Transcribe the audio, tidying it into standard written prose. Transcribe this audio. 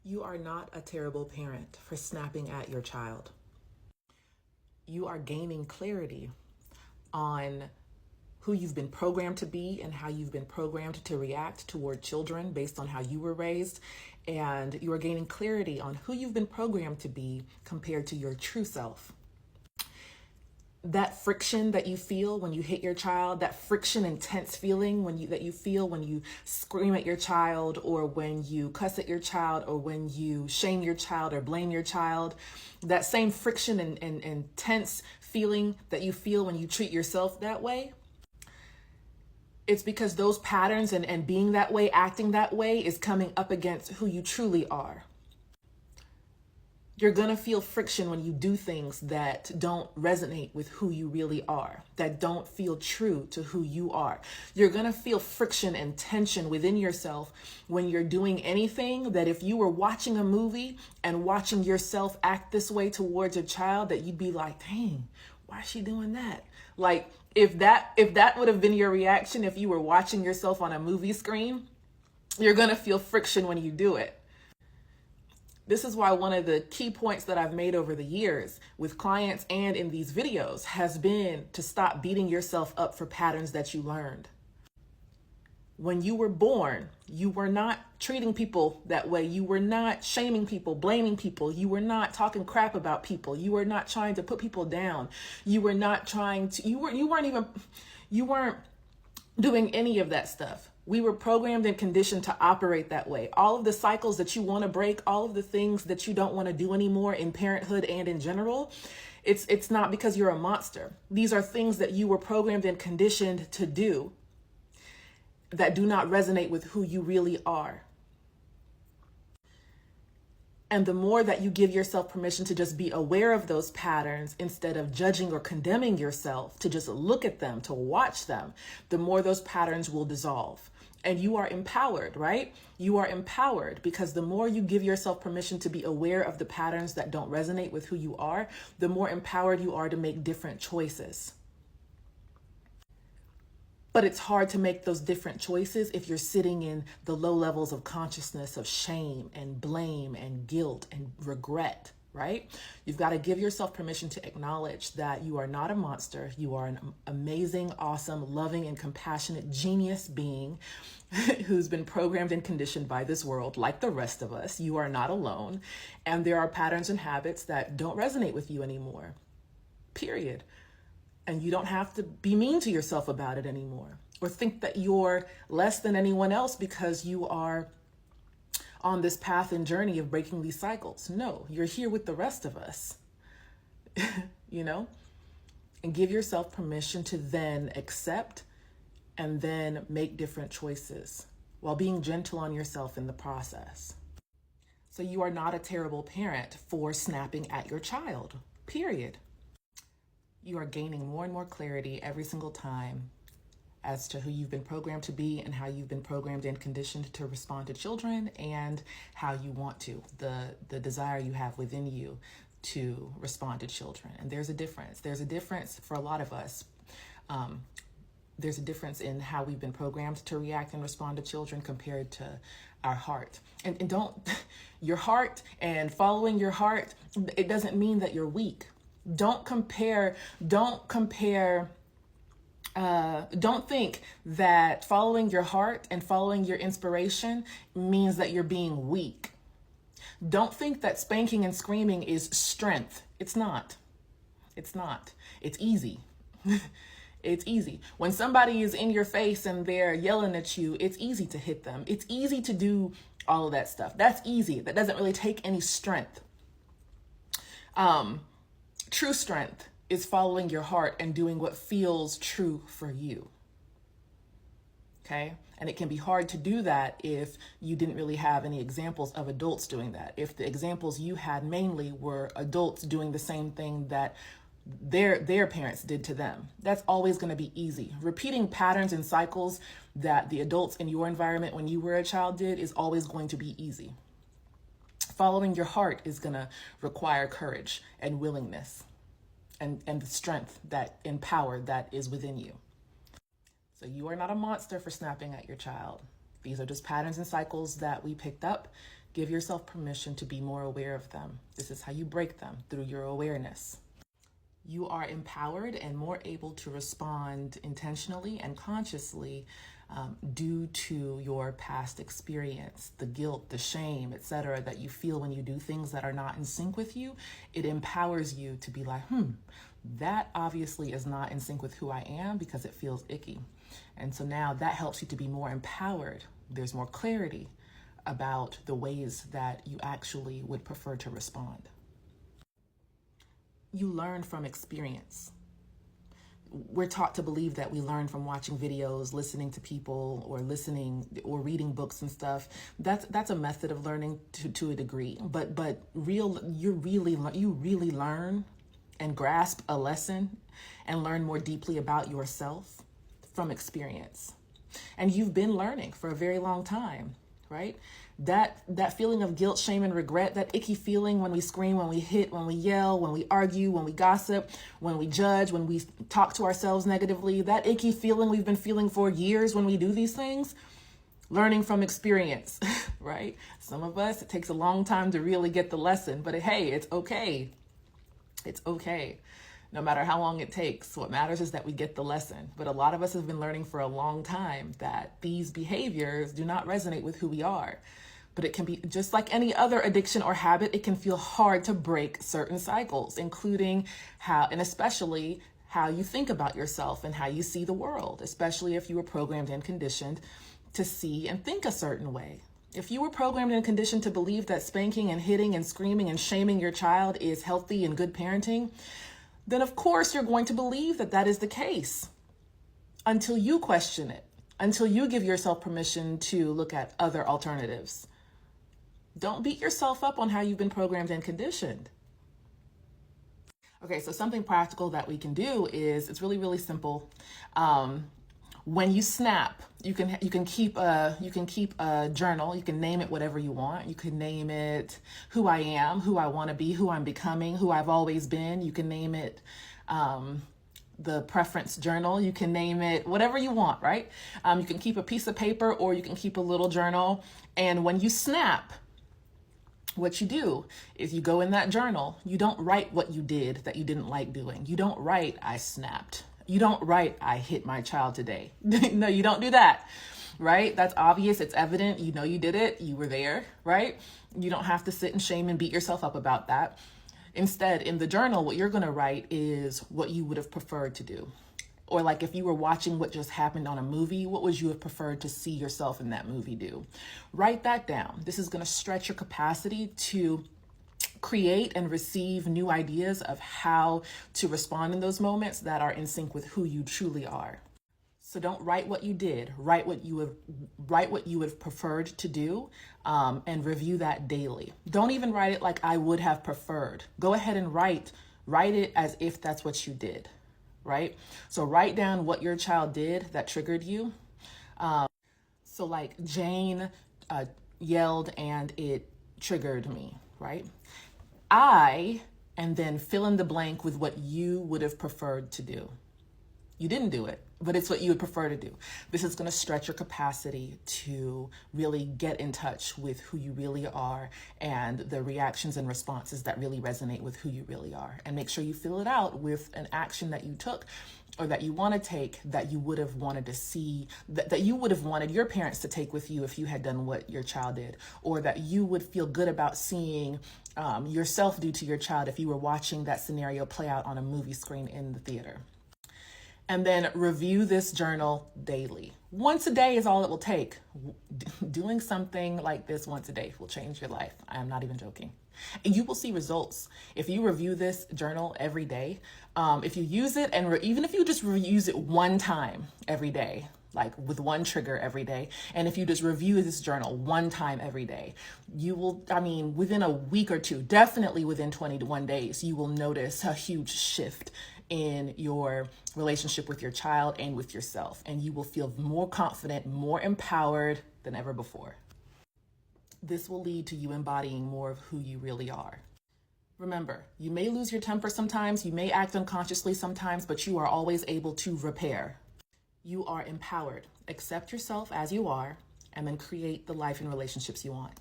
You are not a terrible parent for snapping at your child. You are gaining clarity on who you've been programmed to be and how you've been programmed to react toward children based on how you were raised. And you are gaining clarity on who you've been programmed to be compared to your true self. That friction that you feel when you hit your child, that friction, intense feeling that you feel when you scream at your child, or when you cuss at your child, or when you shame your child or blame your child, that same friction and intense feeling that you feel when you treat yourself that way, it's because those patterns and being that way, acting that way, is coming up against who you truly are. You're going to feel friction when you do things that don't resonate with who you really are, that don't feel true to who you are. You're going to feel friction and tension within yourself when you're doing anything that, if you were watching a movie and watching yourself act this way towards a child, that you'd be like, dang, why is she doing that? Like, if that would have been your reaction if you were watching yourself on a movie screen, you're going to feel friction when you do it. This is why one of the key points that I've made over the years with clients and in these videos has been to stop beating yourself up for patterns that you learned. When you were born, you were not treating people that way. You were not shaming people, blaming people. You were not talking crap about people. You were not trying to put people down. You were not trying to, you weren't doing any of that stuff. We were programmed and conditioned to operate that way. All of the cycles that you want to break, all of the things that you don't want to do anymore in parenthood and in general, it's not because you're a monster. These are things that you were programmed and conditioned to do that do not resonate with who you really are. And the more that you give yourself permission to just be aware of those patterns instead of judging or condemning yourself, to just look at them, to watch them, the more those patterns will dissolve. And you are empowered, right? You are empowered because the more you give yourself permission to be aware of the patterns that don't resonate with who you are, the more empowered you are to make different choices. But it's hard to make those different choices if you're sitting in the low levels of consciousness of shame and blame and guilt and regret, right? You've got to give yourself permission to acknowledge that you are not a monster. You are an amazing, awesome, loving, and compassionate genius being who's been programmed and conditioned by this world like the rest of us. You are not alone. And there are patterns and habits that don't resonate with you anymore, period. And you don't have to be mean to yourself about it anymore, or think that you're less than anyone else because you are on this path and journey of breaking these cycles. No, you're here with the rest of us, and give yourself permission to then accept and then make different choices while being gentle on yourself in the process. So you are not a terrible parent for snapping at your child, period. You are gaining more and more clarity every single time as to who you've been programmed to be and how you've been programmed and conditioned to respond to children, and how you want to, the desire you have within you to respond to children. And there's a difference. There's a difference for a lot of us. There's a difference in how we've been programmed to react and respond to children compared to our heart. And don't, your heart and following your heart, it doesn't mean that you're weak. Don't think that following your heart and following your inspiration means that you're being weak. Don't think that spanking and screaming is strength. It's not. It's easy. It's easy. When somebody is in your face and they're yelling at you, it's easy to hit them. It's easy to do all of that stuff. That's easy. That doesn't really take any strength. True strength is following your heart and doing what feels true for you. Okay? And it can be hard to do that if you didn't really have any examples of adults doing that. If the examples you had mainly were adults doing the same thing that their parents did to them, that's always going to be easy. Repeating patterns and cycles that the adults in your environment when you were a child did is always going to be easy. Following your heart is going to require courage and willingness and the strength and power that is within you. So you are not a monster for snapping at your child. These are just patterns and cycles that we picked up Give yourself permission to be more aware of them. This is how you break them, through your awareness. You are empowered and more able to respond intentionally and consciously due to your past experience, the guilt, the shame, etc., that you feel when you do things that are not in sync with you. It empowers you to be like, that obviously is not in sync with who I am because it feels icky. And so now that helps you to be more empowered. There's more clarity about the ways that you actually would prefer to respond. You learn from experience. We're taught to believe that we learn from watching videos, listening to people, or listening or reading books and stuff. That's a method of learning to a degree. But you really learn and grasp a lesson and learn more deeply about yourself from experience. And you've been learning for a very long time, right? That feeling of guilt, shame, and regret, that icky feeling when we scream, when we hit, when we yell, when we argue, when we gossip, when we judge, when we talk to ourselves negatively, that icky feeling we've been feeling for years when we do these things, learning from experience, right? Some of us, it takes a long time to really get the lesson, but hey, it's okay. It's okay. No matter how long it takes, what matters is that we get the lesson. But a lot of us have been learning for a long time that these behaviors do not resonate with who we are. But it can be just like any other addiction or habit. It can feel hard to break certain cycles, including how, and especially how you think about yourself and how you see the world, especially if you were programmed and conditioned to see and think a certain way. If you were programmed and conditioned to believe that spanking and hitting and screaming and shaming your child is healthy and good parenting, then of course you're going to believe that that is the case until you question it, until you give yourself permission to look at other alternatives. Don't beat yourself up on how you've been programmed and conditioned. Okay, so something practical that we can do is, it's really, really simple. When you snap, you can keep a journal. You can name it whatever you want. You can name it who I am, who I want to be, who I'm becoming, who I've always been. You can name it the preference journal. You can name it whatever you want, right? You can keep a piece of paper or you can keep a little journal. And when you snap, what you do is you go in that journal. You don't write what you did that you didn't like doing. You don't write, I snapped. You don't write, I hit my child today. No, you don't do that, right? That's obvious. It's evident. You know you did it. You were there, right? You don't have to sit in shame and beat yourself up about that. Instead, in the journal, what you're going to write is what you would have preferred to do. Or like if you were watching what just happened on a movie, what would you have preferred to see yourself in that movie do? Write that down. This is going to stretch your capacity to create and receive new ideas of how to respond in those moments that are in sync with who you truly are. So don't write what you did, write what you would have preferred to do, and review that daily. Don't even write it like I would have preferred. Go ahead and write it as if that's what you did, right? So write down what your child did that triggered you. So like Jane yelled and it triggered me, right? And then fill in the blank with what you would have preferred to do. You didn't do it, but it's what you would prefer to do. This is going to stretch your capacity to really get in touch with who you really are and the reactions and responses that really resonate with who you really are. And make sure you fill it out with an action that you took or that you want to take that you would have wanted to see, that you would have wanted your parents to take with you if you had done what your child did, or that you would feel good about seeing yourself do to your child if you were watching that scenario play out on a movie screen in the theater. And then review this journal daily. Once a day is all it will take. Doing something like this once a day will change your life. I am not even joking. And you will see results. If you review this journal every day, if you use it, and even if you just use it one time every day, like with one trigger every day, and if you just review this journal one time every day, you will, within a week or two, definitely within 21 days, you will notice a huge shift in your relationship with your child and with yourself. And you will feel more confident, more empowered than ever before. This will lead to you embodying more of who you really are. Remember, you may lose your temper sometimes, you may act unconsciously sometimes, but you are always able to repair. You are empowered. Accept yourself as you are, and then create the life and relationships you want.